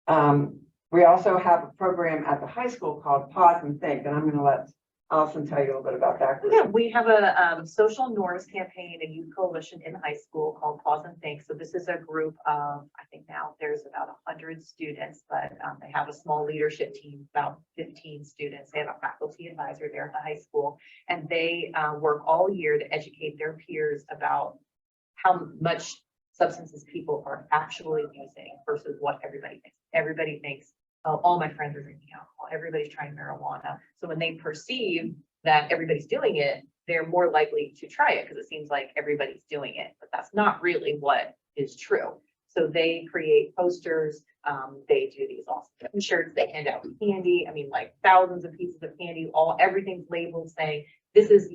We also have a program at the high school called Pause and Think, and I'm going to let Allison tell you a little bit about that group. Yeah, we have a social norms campaign and youth coalition in high school called Pause and Think. So this is a group of, I think now there's about 100 students, but they have a small leadership team, about 15 students. They have a faculty advisor there at the high school, and they work all year to educate their peers about how much substances people are actually using versus what everybody thinks. Everybody thinks, oh, all my friends are drinking alcohol, everybody's trying marijuana. So when they perceive that everybody's doing it, they're more likely to try it because it seems like everybody's doing it, but that's not really what is true. So they create posters, they do these awesome shirts, they hand out candy. I mean, like thousands of pieces of candy, everything's labeled saying, this is,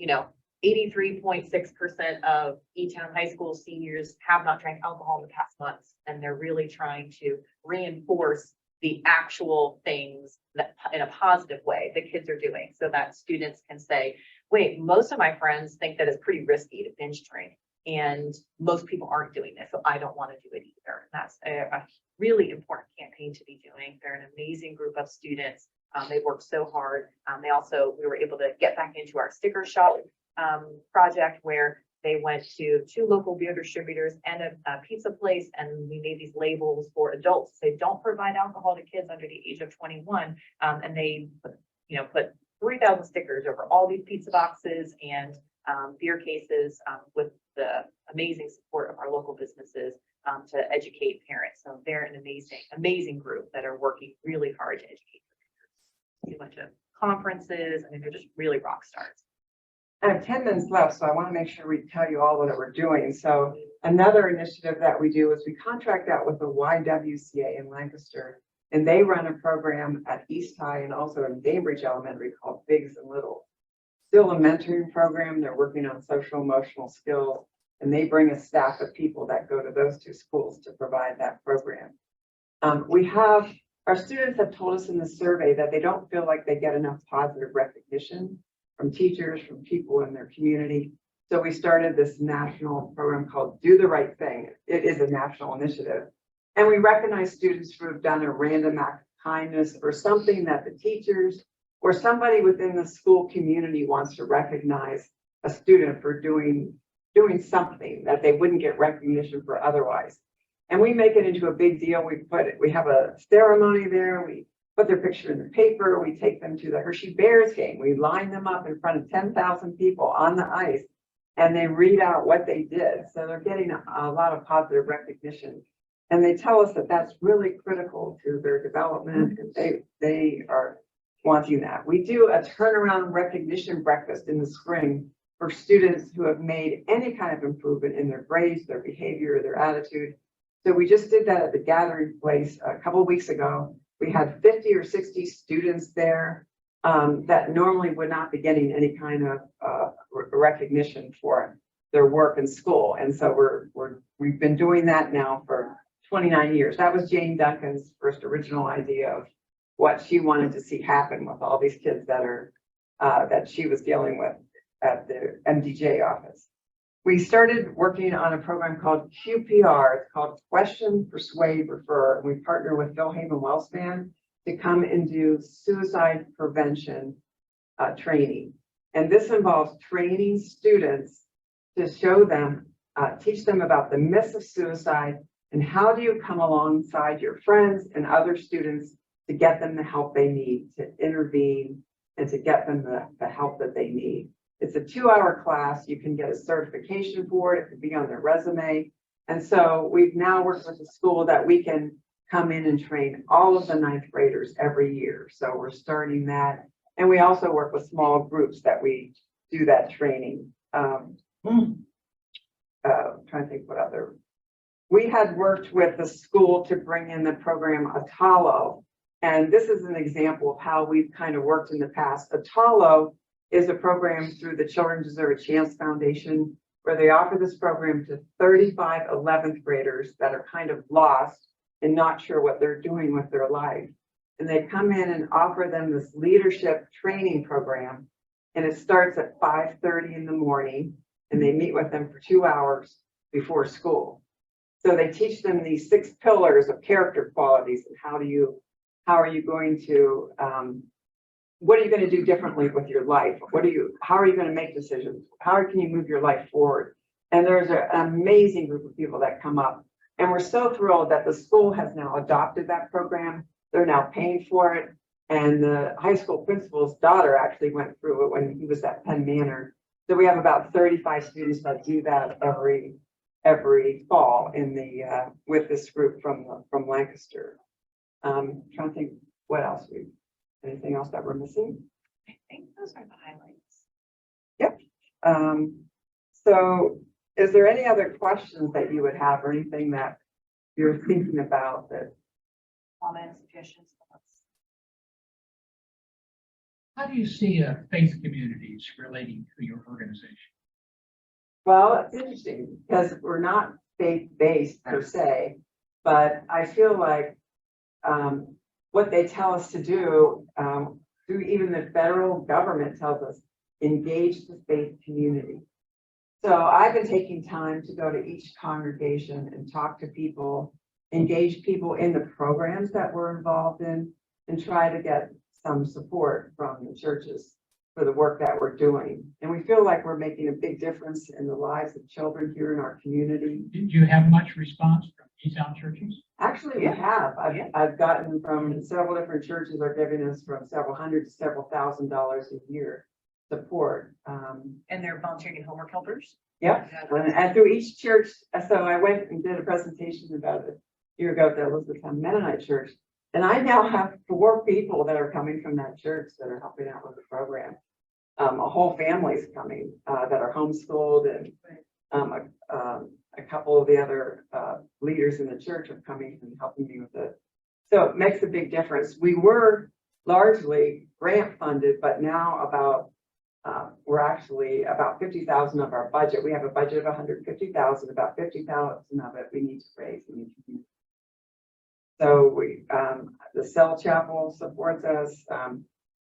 83.6% of E-Town High School seniors have not drank alcohol in the past months. And they're really trying to reinforce the actual things that in a positive way the kids are doing, so that students can say, wait, most of my friends think that it's pretty risky to binge drink, and most people aren't doing this, so I don't want to do it either. And that's a really important campaign to be doing. They're an amazing group of students. They work so hard. We were able to get back into our sticker shop project, where they went to 2 local beer distributors and a pizza place, and we made these labels for adults to say, don't provide alcohol to kids under the age of 21. And they put 3,000 stickers over all these pizza boxes and beer cases, with the amazing support of our local businesses to educate parents. So they're an amazing group that are working really hard to educate their parents. A bunch of conferences. I mean, they're just really rock stars. I have 10 minutes left, so I want to make sure we tell you all what we're doing. So another initiative that we do is we contract out with the YWCA in Lancaster, and they run a program at East High and also in Bainbridge Elementary called Bigs and Little. Still a mentoring program. They're working on social emotional skills, and they bring a staff of people that go to those 2 schools to provide that program. Our students have told us in the survey that they don't feel like they get enough positive recognition from teachers, from people in their community. So we started this national program called Do the Right Thing. It is a national initiative. And we recognize students who have done a random act of kindness or something that the teachers or somebody within the school community wants to recognize a student for doing something that they wouldn't get recognition for otherwise. And we make it into a big deal. We have a ceremony there. We put their picture in the paper. We take them to the Hershey Bears game. We line them up in front of 10,000 people on the ice, and they read out what they did. So they're getting a lot of positive recognition. And they tell us that that's really critical to their development, and they are wanting that. We do a turnaround recognition breakfast in the spring for students who have made any kind of improvement in their grades, their behavior, their attitude. So we just did that at the Gathering Place a couple of weeks ago. We had 50 or 60 students there that normally would not be getting any kind of recognition for their work in school. And so we've been doing that now for 29 years. That was Jane Duncan's first original idea of what she wanted to see happen with all these kids that she was dealing with at the MDJ office. We started working on a program called QPR. It's called Question, Persuade, Refer. And we partner with Phil Haven Wellspan to come and do suicide prevention training. And this involves training students to show them, teach them about the myths of suicide and how do you come alongside your friends and other students to get them the help they need, to intervene and to get them the help that they need. It's a 2-hour class. You can get a certification for it. It could be on their resume. And so we've now worked with the school that we can come in and train all of the ninth graders every year. So we're starting that. And we also work with small groups that we do that training. Trying to think what other. We had worked with the school to bring in the program Atalo. And this is an example of how we've kind of worked in the past. Atalo is a program through the Children Deserve a Chance Foundation, where they offer this program to 35 11th graders that are kind of lost and not sure what they're doing with their life. And they come in and offer them this leadership training program. And it starts at 5:30 in the morning, and they meet with them for 2 hours before school. So they teach them these 6 pillars of character qualities and how are you going to, what are you going to do differently with your life? How are you going to make decisions? How can you move your life forward? And there's an amazing group of people that come up. And we're so thrilled that the school has now adopted that program. They're now paying for it. And the high school principal's daughter actually went through it when he was at Penn Manor. So we have about 35 students that do that every fall in the with this group from Lancaster. Trying to think what else anything else that we're missing? I think those are the highlights. Yep. So is there any other questions that you would have or anything that you're thinking about that? Comments, suggestions, thoughts? How do you see faith communities relating to your organization? Well, it's interesting because we're not faith-based per se, but I feel like what they tell us to do, through even the federal government tells us, engage the faith community. So I've been taking time to go to each congregation and talk to people, engage people in the programs that we're involved in, and try to get some support from the churches for the work that we're doing. And we feel like we're making a big difference in the lives of children here in our community. Did you have much response from E-Town churches? Actually, we have. I've gotten from several different churches are giving us from several hundred to several $1,000s a year support. And they're volunteering and homework helpers? Yep, and through each church. So I went and did a presentation about it a year ago at the Elizabethtown Mennonite Church. And I now have 4 people that are coming from that church that are helping out with the program. A whole family's coming that are homeschooled, and a couple of the other leaders in the church are coming and helping me with it. So it makes a big difference. We were largely grant funded, but now we're actually about 50,000 of our budget. We have a budget of 150,000. About 50,000 of it we need to raise. So the Cell Chapel supports us.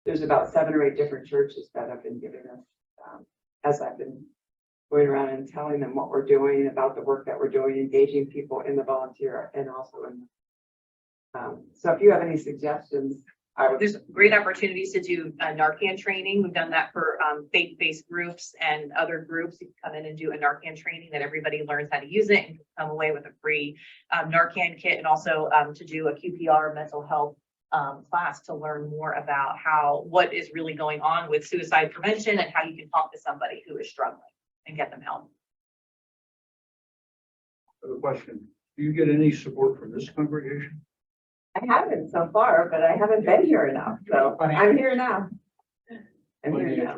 There's about 7 or 8 different churches that have been giving us, as I've been going around and telling them what we're doing, about the work that we're doing, engaging people in the volunteer and also in. So if you have any suggestions, I would. There's great opportunities to do Narcan training. We've done that for faith-based groups and other groups. You can come in and do a Narcan training that everybody learns how to use it and come away with a free Narcan kit, and also to do a QPR mental health class to learn more about what is really going on with suicide prevention and how you can talk to somebody who is struggling and get them help. I have a question. Do you get any support from this congregation? I haven't so far, but I haven't been here enough, so I'm here now. I'm here now.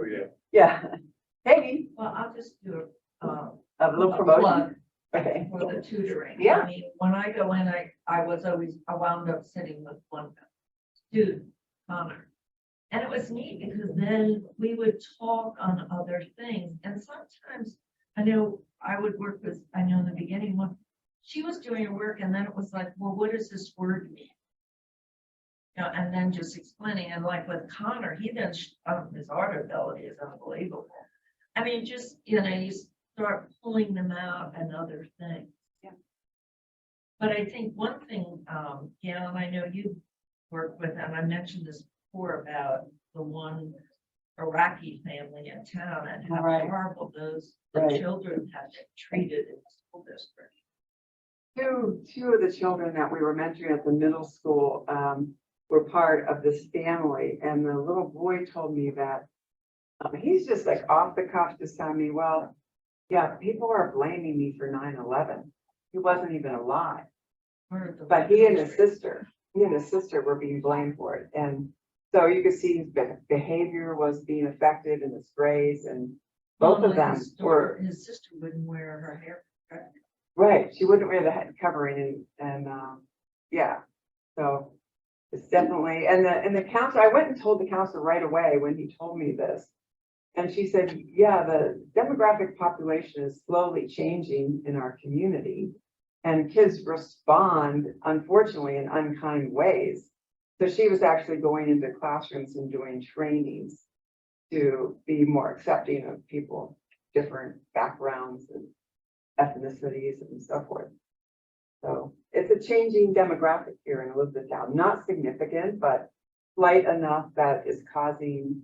Yeah. Peggy, Well, I'll just do a little a promotion. plug Okay. for the tutoring. Yeah. I mean, when I go in, I wound up sitting with one student, Connor. And it was neat because then we would talk on other things. And sometimes I know I would work with, I know in the beginning when she was doing her work, and then it was like, well, what does this word mean? You know, and then just explaining, and like with Connor, he then, his art ability is unbelievable. I mean, just, you start pulling them out and other things. Yeah. But I think one thing, Gail, and I know you work with, and I mentioned this before about the one Iraqi family in town and how Right. horrible the Right. children have been treated in the school district. Two of the children that we were mentoring at the middle school were part of this family, and the little boy told me that he's just like off the cuff just telling me, well, yeah, people are blaming me for 9/11. He wasn't even alive. Heard the- But he and his sister were being blamed for it. And so you could see his behavior was being affected in the sprays, and both Well, of them were, his sister wouldn't wear her hair. right, she wouldn't wear the head covering and, yeah. So it's definitely, and the counselor, I went and told the counselor right away when he told me this. And she said, yeah, the demographic population is slowly changing in our community. And kids respond, unfortunately, in unkind ways. So she was actually going into classrooms and doing trainings to be more accepting of people, different backgrounds and ethnicities and so forth. So it's a changing demographic here in Elizabethtown, not significant, but slight enough that is causing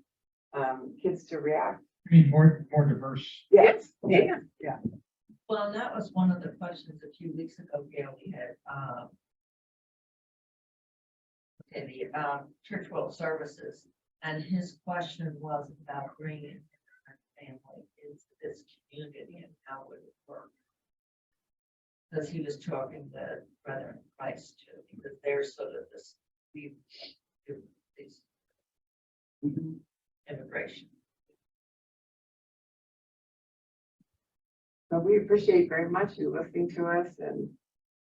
kids to react. I mean, more diverse. Yes. Yeah. Yeah. Well, and that was one of the questions a few weeks ago, Gail, we had, okay, the, church world services, and his question was about bringing a family into this community and how would it work? Because he was talking to Brethren in Christ too, because they're sort of this, we do these immigration. So we appreciate very much you listening to us, and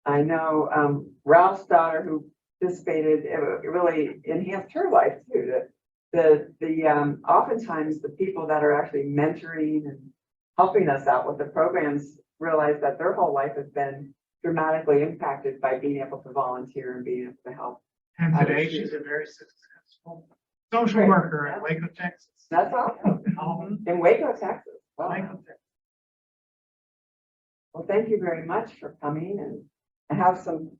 I know Ralph's daughter who participated, it really enhanced her life too. The oftentimes the people that are actually mentoring and helping us out with the programs realize that their whole life has been dramatically impacted by being able to volunteer and being able to help. And today she's a very successful social worker in Waco, Texas. That's awesome. In Waco, Texas. Wow. Waco, Texas. Well, thank you very much for coming, and we have some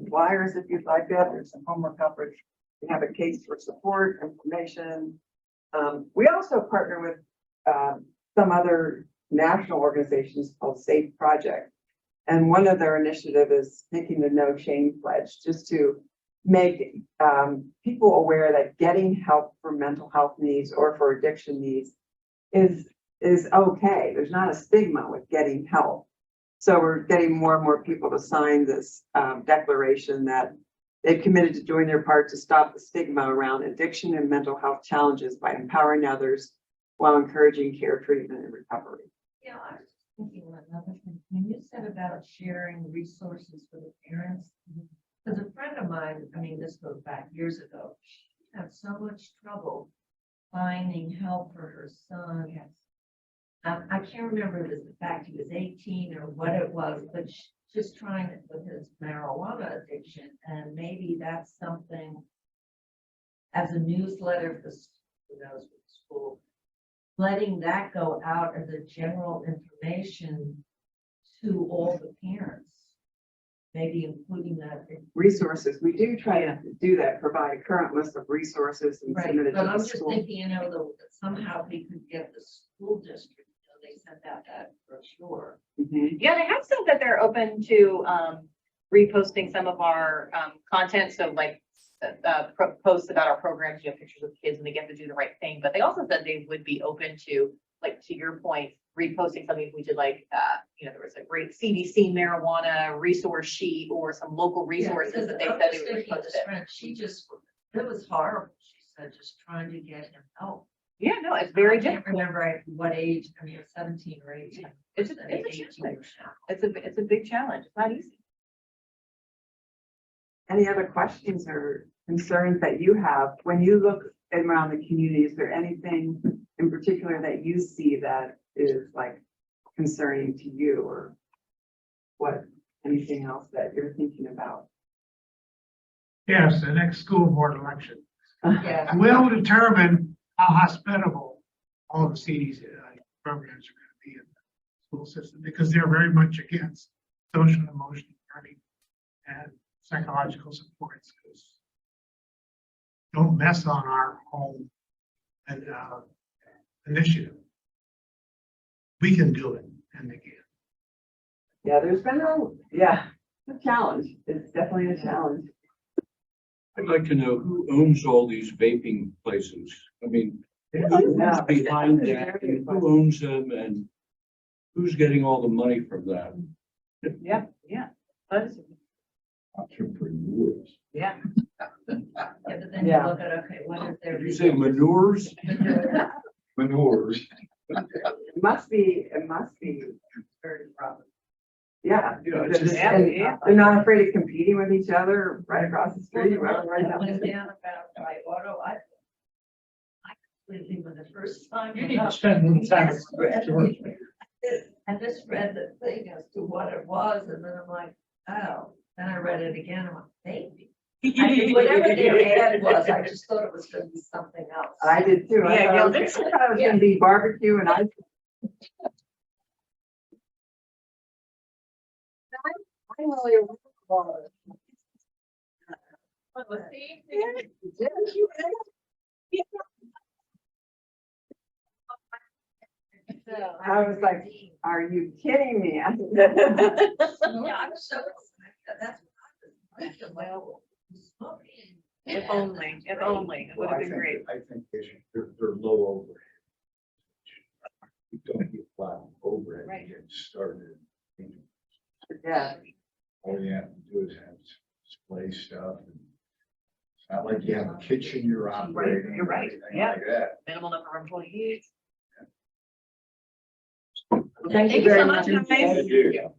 flyers if you'd like it. There's some homework coverage. We have a case for support, information. We also partner with some other national organizations called Safe Project. And one of their initiative is taking the No Shame Pledge, just to make people aware that getting help for mental health needs or for addiction needs is okay. There's not a stigma with getting help. So we're getting more and more people to sign this declaration that they've committed to doing their part to stop the stigma around addiction and mental health challenges by empowering others while encouraging care, treatment, and recovery. Yeah, I was thinking of another thing. When you said about sharing resources for the parents, because a friend of mine, I mean, this goes back years ago, she had so much trouble finding help for her son. Yes. I can't remember if it was the fact he was 18 or what it was, but just trying it with his marijuana addiction. And maybe that's something as a newsletter for who knows what school, letting that go out as a general information to all the parents, maybe including that. Resources, we do try to do that, provide a current list of resources and Right, submit it to but I'm the just school. thinking, you know, that somehow we could get the school district, you know, they sent out that brochure. Mhm. Yeah, they have said that they're open to reposting some of our content. So like posts about our programs, you have pictures of kids and they get to do the right thing. But they also said they would be open to, like, to your point, reposting something if we did like, you know, there was a great CDC marijuana resource sheet or some local resources that they said they would repost it. She just, it was horrible. She said, just trying to get him help. Yeah, no, it's very I can't difficult. remember what age, I mean, 17 or 18. It's a it's a big challenge. It's not easy. Any other questions or concerns that you have when you look around the community? Is there anything in particular that you see that is like concerning to you, or what, anything else that you're thinking about? Yes, the next school board election Yes. will determine how hospitable all the CDs programs are going to be in the school system, because they're very much against social and emotional learning and psychological supports. Because don't mess on our home and initiative. We can do it, and they can. Yeah, there's been it's a challenge. It's definitely a challenge. I'd like to know who owns all these vaping places. I mean, Yeah. who's behind that, and who owns them, and who's getting all the money from that? Yeah. But Entrepreneurs. Yeah. Yeah, but then you Yeah. look at, okay, what is their? Did you say manures? Manures. It must be. Very proper. Yeah. Yeah, it's just- And they're not afraid of competing with each other right across the street. Well, right I down went the- down about my auto, I completely for the first time. You need to spend a little time. Yes, read it. I just read the thing as to what it was, and then I'm like, oh, then I read it again, I'm like, maybe. I mean, whatever their ad was, I just thought it was gonna be something else. I did too. Yeah, Gail, I thought it was gonna be barbecue and ice. I was like, are you kidding me? Yeah, I'm so excited, that's what I was, well, smoking. If only, it would have been great. I think they're low overhead. You don't get a lot of overhead Right. to get started. Yeah. All you have to do is have display stuff. It's not like you have a kitchen you're operating. you're or right, anything yeah. Like that. Minimal number of employees. Thank you so very much, much. guys. Thank you.